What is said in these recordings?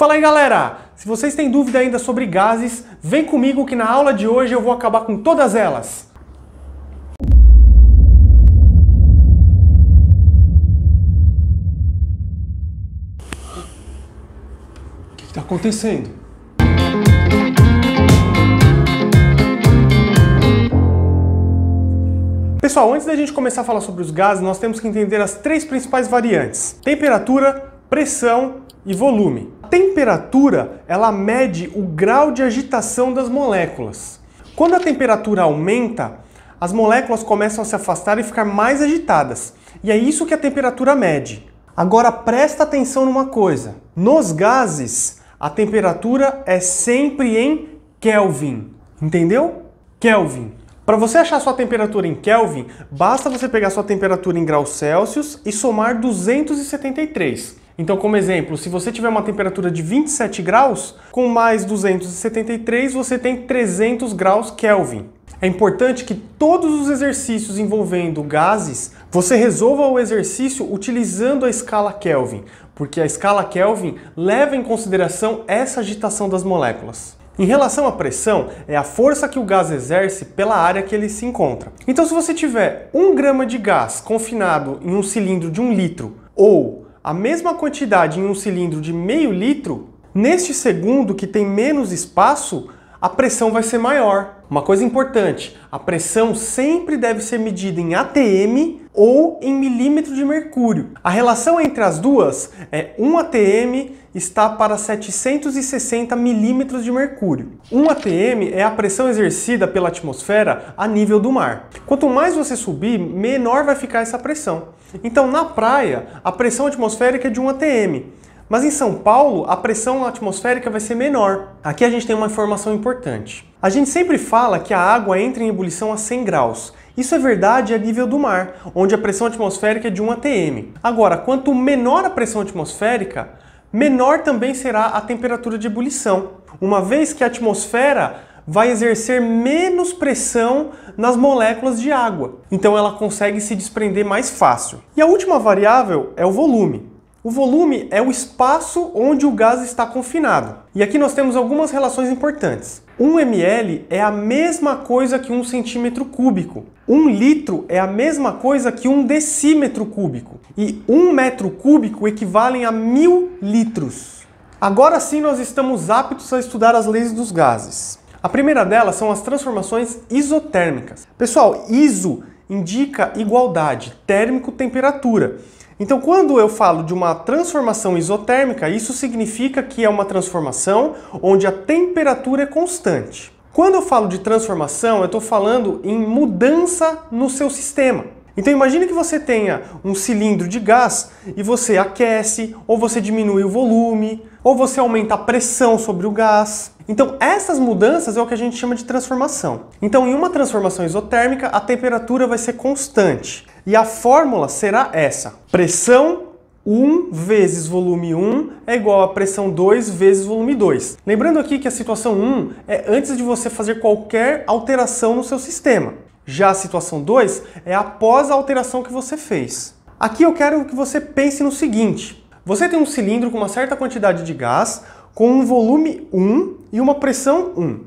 Fala aí, galera! Se vocês têm dúvida ainda sobre gases, vem comigo que na aula de hoje eu vou acabar com todas elas. O que está acontecendo? Pessoal, antes da gente começar a falar sobre os gases, nós temos que entender as três principais variantes: temperatura, pressão e volume. A temperatura, ela mede o grau de agitação das moléculas. Quando a temperatura aumenta, as moléculas começam a se afastar e ficar mais agitadas. E é isso que a temperatura mede. Agora presta atenção numa coisa. Nos gases, a temperatura é sempre em Kelvin. Entendeu? Kelvin. Para você achar sua temperatura em Kelvin, basta você pegar sua temperatura em graus Celsius e somar 273. Então, como exemplo, se você tiver uma temperatura de 27 graus, com mais 273 você tem 300 graus Kelvin. É importante que todos os exercícios envolvendo gases, você resolva o exercício utilizando a escala Kelvin, porque a escala Kelvin leva em consideração essa agitação das moléculas. Em relação à pressão, é a força que o gás exerce pela área que ele se encontra. Então, se você tiver 1 grama de gás confinado em um cilindro de 1 litro ou a mesma quantidade em um cilindro de meio litro, neste segundo que tem menos espaço, a pressão vai ser maior. Uma coisa importante, a pressão sempre deve ser medida em atm ou em milímetro de mercúrio. A relação entre as duas é 1 atm está para 760 milímetros de mercúrio. 1 atm é a pressão exercida pela atmosfera a nível do mar. Quanto mais você subir, menor vai ficar essa pressão. Então, na praia, a pressão atmosférica é de 1 atm. Mas em São Paulo, a pressão atmosférica vai ser menor. Aqui a gente tem uma informação importante. A gente sempre fala que a água entra em ebulição a 100 graus. Isso é verdade a nível do mar, onde a pressão atmosférica é de 1 atm. Agora, quanto menor a pressão atmosférica, menor também será a temperatura de ebulição, uma vez que a atmosfera vai exercer menos pressão nas moléculas de água. Então ela consegue se desprender mais fácil. E a última variável é o volume. O volume é o espaço onde o gás está confinado. E aqui nós temos algumas relações importantes. 1 ml é a mesma coisa que 1 centímetro cúbico. 1 litro é a mesma coisa que 1 decímetro cúbico. E 1 metro cúbico equivalem a 1000 litros. Agora sim nós estamos aptos a estudar as leis dos gases. A primeira delas são as transformações isotérmicas. Pessoal, iso indica igualdade, térmico, temperatura. Então, quando eu falo de uma transformação isotérmica, isso significa que é uma transformação onde a temperatura é constante. Quando eu falo de transformação, eu estou falando em mudança no seu sistema. Então, imagine que você tenha um cilindro de gás e você aquece, ou você diminui o volume, ou você aumenta a pressão sobre o gás. Então, essas mudanças é o que a gente chama de transformação. Então, em uma transformação isotérmica, a temperatura vai ser constante. E a fórmula será essa: pressão 1 vezes volume 1 é igual a pressão 2 vezes volume 2. Lembrando aqui que a situação 1 é antes de você fazer qualquer alteração no seu sistema. Já a situação 2 é após a alteração que você fez. Aqui eu quero que você pense no seguinte: você tem um cilindro com uma certa quantidade de gás, com um volume 1 e uma pressão 1.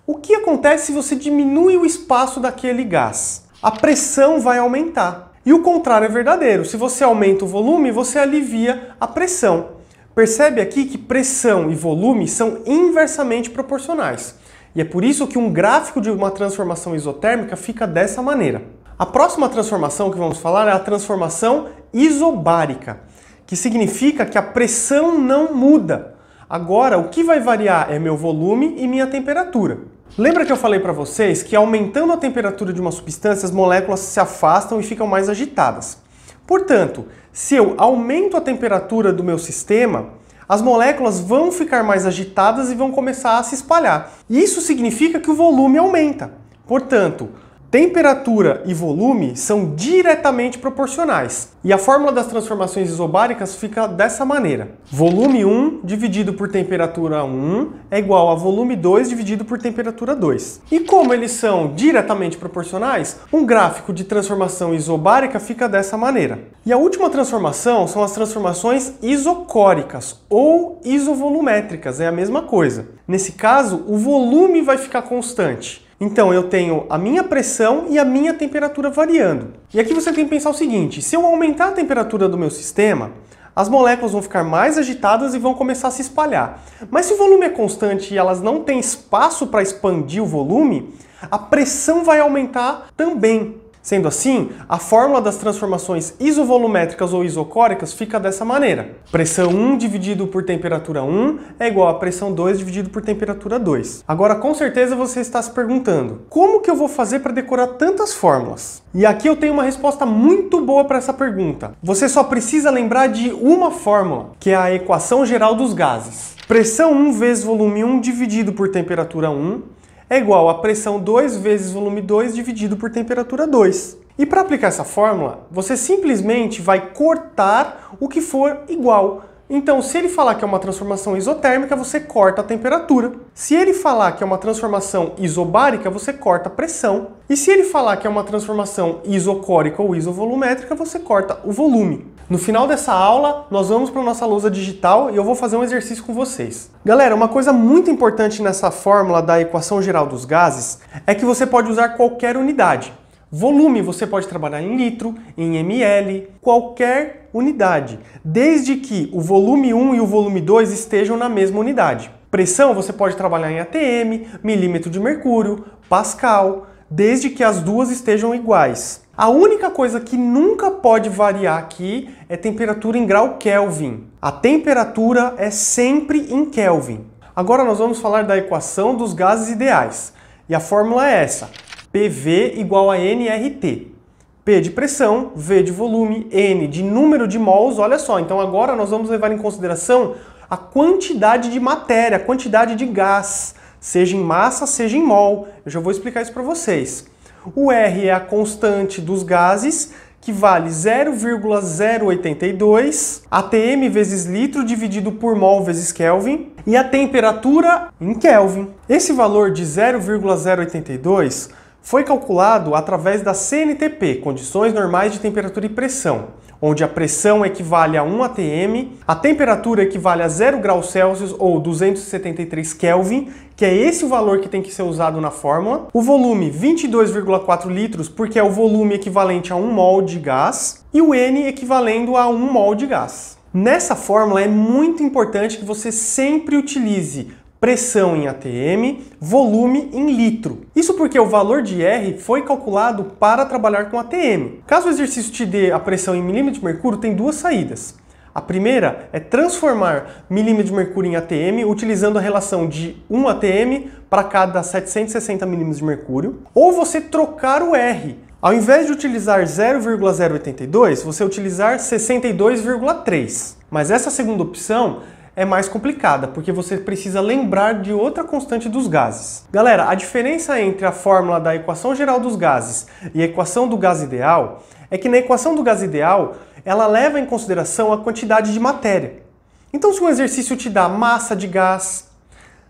O que acontece se você diminui o espaço daquele gás? A pressão vai aumentar. E o contrário é verdadeiro. Se você aumenta o volume, você alivia a pressão. Percebe aqui que pressão e volume são inversamente proporcionais. E é por isso que um gráfico de uma transformação isotérmica fica dessa maneira. A próxima transformação que vamos falar é a transformação isobárica, que significa que a pressão não muda. Agora, o que vai variar é meu volume e minha temperatura. Lembra que eu falei para vocês que aumentando a temperatura de uma substância, as moléculas se afastam e ficam mais agitadas. Portanto, se eu aumento a temperatura do meu sistema, as moléculas vão ficar mais agitadas e vão começar a se espalhar. Isso significa que o volume aumenta. Portanto, Temperatura e volume são diretamente proporcionais. E a fórmula das transformações isobáricas fica dessa maneira. Volume 1 dividido por temperatura 1 é igual a volume 2 dividido por temperatura 2. E como eles são diretamente proporcionais, um gráfico de transformação isobárica fica dessa maneira. E a última transformação são as transformações isocóricas ou isovolumétricas, é a mesma coisa. Nesse caso, o volume vai ficar constante. Então eu tenho a minha pressão e a minha temperatura variando. E aqui você tem que pensar o seguinte, se eu aumentar a temperatura do meu sistema, as moléculas vão ficar mais agitadas e vão começar a se espalhar. Mas se o volume é constante e elas não têm espaço para expandir o volume, a pressão vai aumentar também. Sendo assim, a fórmula das transformações isovolumétricas ou isocóricas fica dessa maneira. Pressão 1 dividido por temperatura 1 é igual a pressão 2 dividido por temperatura 2. Agora, com certeza você está se perguntando, como que eu vou fazer para decorar tantas fórmulas? E aqui eu tenho uma resposta muito boa para essa pergunta. Você só precisa lembrar de uma fórmula, que é a equação geral dos gases. Pressão 1 vezes volume 1 dividido por temperatura 1 é igual a pressão 2 vezes volume 2 dividido por temperatura 2. E para aplicar essa fórmula, você simplesmente vai cortar o que for igual. Então, se ele falar que é uma transformação isotérmica, você corta a temperatura. Se ele falar que é uma transformação isobárica, você corta a pressão. E se ele falar que é uma transformação isocórica ou isovolumétrica, você corta o volume. No final dessa aula, nós vamos para a nossa lousa digital e eu vou fazer um exercício com vocês. Galera, uma coisa muito importante nessa fórmula da equação geral dos gases é que você pode usar qualquer unidade. Volume você pode trabalhar em litro, em ml, qualquer unidade, desde que o volume 1 e o volume 2 estejam na mesma unidade. Pressão você pode trabalhar em atm, milímetro de mercúrio, pascal, desde que as duas estejam iguais. A única coisa que nunca pode variar aqui é temperatura em grau Kelvin. A temperatura é sempre em Kelvin. Agora nós vamos falar da equação dos gases ideais. E a fórmula é essa. PV igual a nRT. P de pressão, V de volume, N de número de mols. Olha só, então agora nós vamos levar em consideração a quantidade de matéria, a quantidade de gás, seja em massa, seja em mol. Eu já vou explicar isso para vocês. O R é a constante dos gases, que vale 0,082 atm vezes litro dividido por mol vezes Kelvin, e a temperatura em Kelvin. Esse valor de 0,082 foi calculado através da CNTP, Condições Normais de Temperatura e Pressão, onde a pressão equivale a 1 atm, a temperatura equivale a 0 graus Celsius ou 273 Kelvin, que é esse o valor que tem que ser usado na fórmula, o volume 22,4 litros, porque é o volume equivalente a 1 mol de gás, e o N equivalendo a 1 mol de gás. Nessa fórmula é muito importante que você sempre utilize pressão em atm, volume em litro. Isso porque o valor de R foi calculado para trabalhar com atm. Caso o exercício te dê a pressão em milímetro de mercúrio, tem duas saídas. A primeira é transformar milímetro de mercúrio em atm utilizando a relação de 1 atm para cada 760 milímetros de mercúrio, ou você trocar o R. Ao invés de utilizar 0,082, você utilizar 62,3. Mas essa segunda opção é mais complicada, porque você precisa lembrar de outra constante dos gases. Galera, a diferença entre a fórmula da equação geral dos gases e a equação do gás ideal é que na equação do gás ideal, ela leva em consideração a quantidade de matéria. Então, se um exercício te dá massa de gás,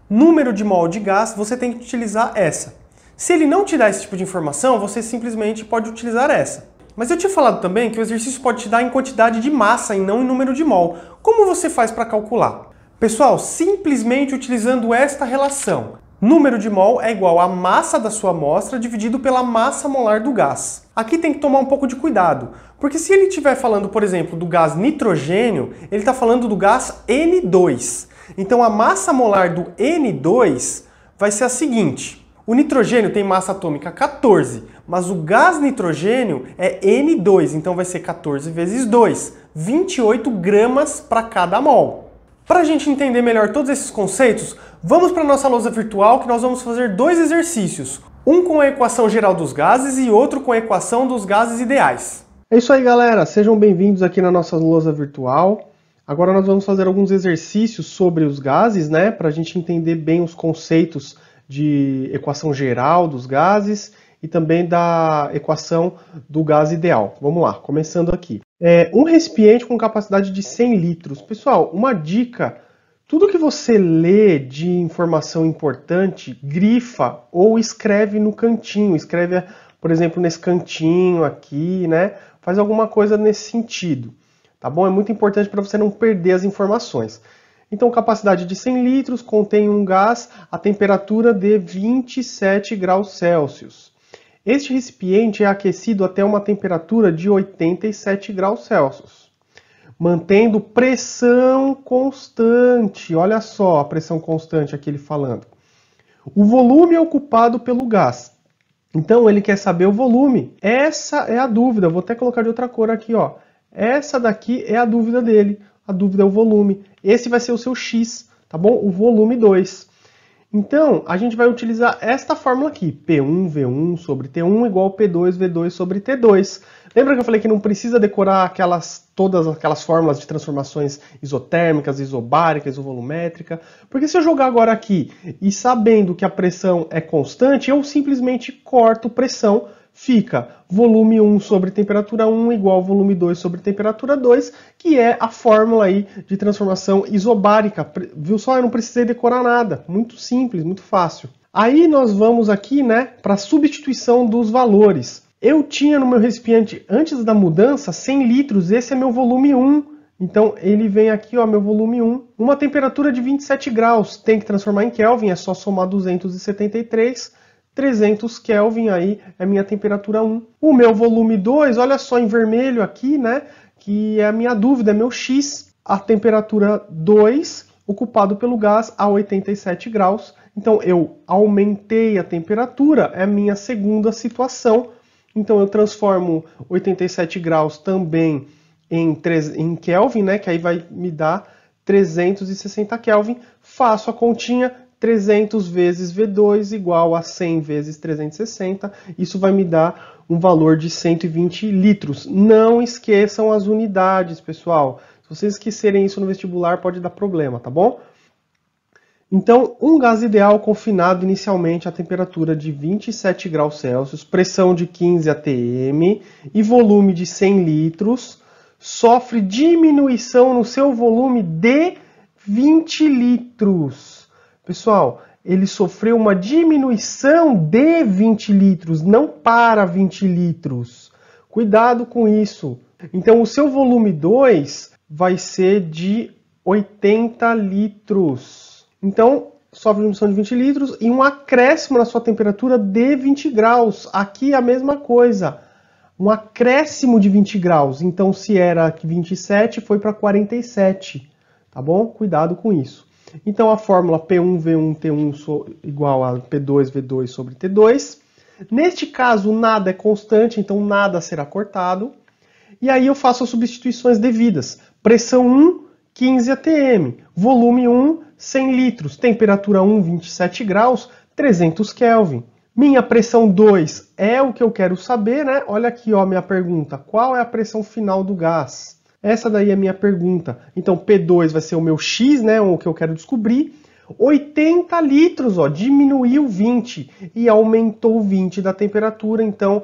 número de mol de gás, você tem que utilizar essa. Se ele não te dá esse tipo de informação, você simplesmente pode utilizar essa. Mas eu tinha falado também que o exercício pode te dar em quantidade de massa e não em número de mol. Como você faz para calcular? Pessoal, simplesmente utilizando esta relação. Número de mol é igual à massa da sua amostra dividido pela massa molar do gás. Aqui tem que tomar um pouco de cuidado, porque se ele estiver falando, por exemplo, do gás nitrogênio, ele está falando do gás N2. Então a massa molar do N2 vai ser a seguinte. O nitrogênio tem massa atômica 14, mas o gás nitrogênio é N2, então vai ser 14 vezes 2, 28 gramas para cada mol. Para a gente entender melhor todos esses conceitos, vamos para a nossa lousa virtual que nós vamos fazer dois exercícios. Um com a equação geral dos gases e outro com a equação dos gases ideais. É isso aí, galera. Sejam bem-vindos aqui na nossa lousa virtual. Agora nós vamos fazer alguns exercícios sobre os gases, né? Para a gente entender bem os conceitos de equação geral dos gases e também da equação do gás ideal. Vamos lá, começando aqui. Um recipiente com capacidade de 100 litros. Pessoal, uma dica, tudo que você lê de informação importante, grifa ou escreve no cantinho. Escreve, por exemplo, nesse cantinho aqui, né? Faz alguma coisa nesse sentido, tá bom? É muito importante para você não perder as informações. Então, capacidade de 100 litros, contém um gás a temperatura de 27 graus Celsius. Este recipiente é aquecido até uma temperatura de 87 graus Celsius, mantendo pressão constante. Olha só a pressão constante aqui ele falando. O volume é ocupado pelo gás. Então, ele quer saber o volume. Essa é a dúvida. Vou até colocar de outra cor aqui, ó. Essa daqui é a dúvida dele. A dúvida é o volume. Esse vai ser o seu X, tá bom? O volume 2. Então, a gente vai utilizar esta fórmula aqui. P1V1 sobre T1 igual P2V2 sobre T2. Lembra que eu falei que não precisa decorar todas aquelas fórmulas de transformações isotérmicas, isobárica, isovolumétrica? Porque se eu jogar agora aqui e sabendo que a pressão é constante, eu simplesmente corto pressão. Fica volume 1 sobre temperatura 1 igual volume 2 sobre temperatura 2, que é a fórmula aí de transformação isobárica. Viu só? Eu não precisei decorar nada. Muito simples, muito fácil. Aí nós vamos aqui, né, para a substituição dos valores. Eu tinha no meu recipiente, antes da mudança, 100 litros. Esse é meu volume 1. Então ele vem aqui, ó, meu volume 1. Uma temperatura de 27 graus. Tem que transformar em Kelvin, é só somar 273. 300 Kelvin aí é minha temperatura 1. O meu volume 2, olha só em vermelho aqui, né? Que é a minha dúvida, é meu X. A temperatura 2, ocupado pelo gás a 87 graus. Então eu aumentei a temperatura, é a minha segunda situação. Então eu transformo 87 graus também em Kelvin, né? Que aí vai me dar 360 Kelvin. Faço a continha. 300 vezes V2 igual a 100 vezes 360. Isso vai me dar um valor de 120 litros. Não esqueçam as unidades, pessoal. Se vocês esquecerem isso no vestibular, pode dar problema, tá bom? Então, um gás ideal confinado inicialmente a temperatura de 27 graus Celsius, pressão de 15 atm e volume de 100 litros, sofre diminuição no seu volume de 20 litros. Pessoal, ele sofreu uma diminuição de 20 litros, não para 20 litros. Cuidado com isso. Então, o seu volume 2 vai ser de 80 litros. Então, sofre diminuição de 20 litros e um acréscimo na sua temperatura de 20 graus. Aqui é a mesma coisa. Um acréscimo de 20 graus. Então, se era 27, foi para 47. Tá bom? Cuidado com isso. Então, a fórmula P1V1T1 igual a P2V2 sobre T2. Neste caso, nada é constante, então nada será cortado. E aí eu faço as substituições devidas. Pressão 1, 15 atm. Volume 1, 100 litros. Temperatura 1, 27 graus, 300 Kelvin. Minha pressão 2 é o que eu quero saber, né? Olha aqui, ó, minha pergunta. Qual é a pressão final do gás? Essa daí é a minha pergunta. Então, P2 vai ser o meu X, né, o que eu quero descobrir. 80 litros, ó, diminuiu 20 e aumentou 20 da temperatura. Então,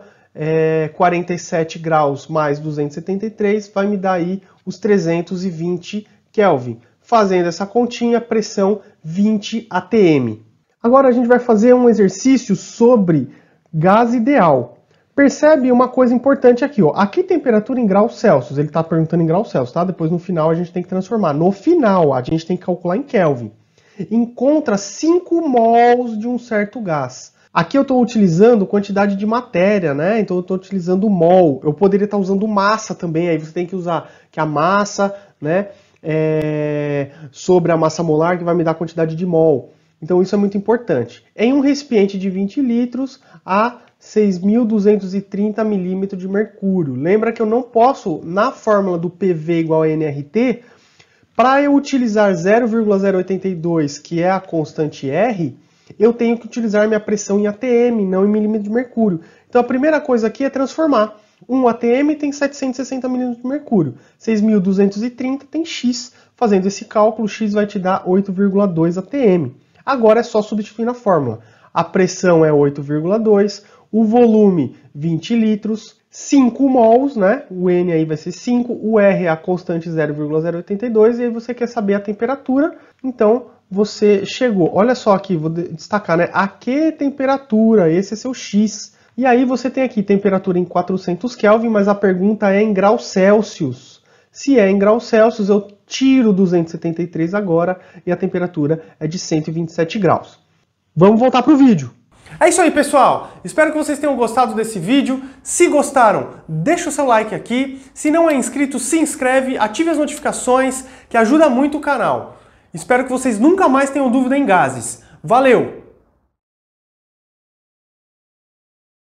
47 graus mais 273 vai me dar aí os 320 Kelvin. Fazendo essa continha, pressão 20 atm. Agora a gente vai fazer um exercício sobre gás ideal. Percebe uma coisa importante aqui, ó. Aqui temperatura em graus Celsius, ele está perguntando em graus Celsius, tá? Depois no final a gente tem que transformar. No final a gente tem que calcular em Kelvin. Encontra 5 mols de um certo gás. Aqui eu estou utilizando quantidade de matéria, né? Então eu estou utilizando mol. Eu poderia estar usando massa também, aí você tem que usar que a massa, né, sobre a massa molar que vai me dar a quantidade de mol. Então isso é muito importante. Em um recipiente de 20 litros, há 6.230 milímetros de mercúrio. Lembra que eu não posso, na fórmula do PV igual a nRT, para eu utilizar 0,082, que é a constante R, eu tenho que utilizar minha pressão em atm, não em milímetro de mercúrio. Então a primeira coisa aqui é transformar. 1 atm tem 760 milímetros de mercúrio. 6.230 tem X. Fazendo esse cálculo, X vai te dar 8,2 atm. Agora é só substituir na fórmula. A pressão é 8,2, o volume 20 litros, 5 mols, né? O N aí vai ser 5, o R é a constante 0,082 e aí você quer saber a temperatura, então você chegou. Olha só aqui, vou destacar, né? A que temperatura? Esse é seu X. E aí você tem aqui temperatura em 400 Kelvin, mas a pergunta é em graus Celsius. Se é em graus Celsius, eu tiro 273 agora e a temperatura é de 127 graus. Vamos voltar para o vídeo. É isso aí, pessoal! Espero que vocês tenham gostado desse vídeo. Se gostaram, deixa o seu like aqui. Se não é inscrito, se inscreve, ative as notificações, que ajuda muito o canal. Espero que vocês nunca mais tenham dúvida em gases. Valeu!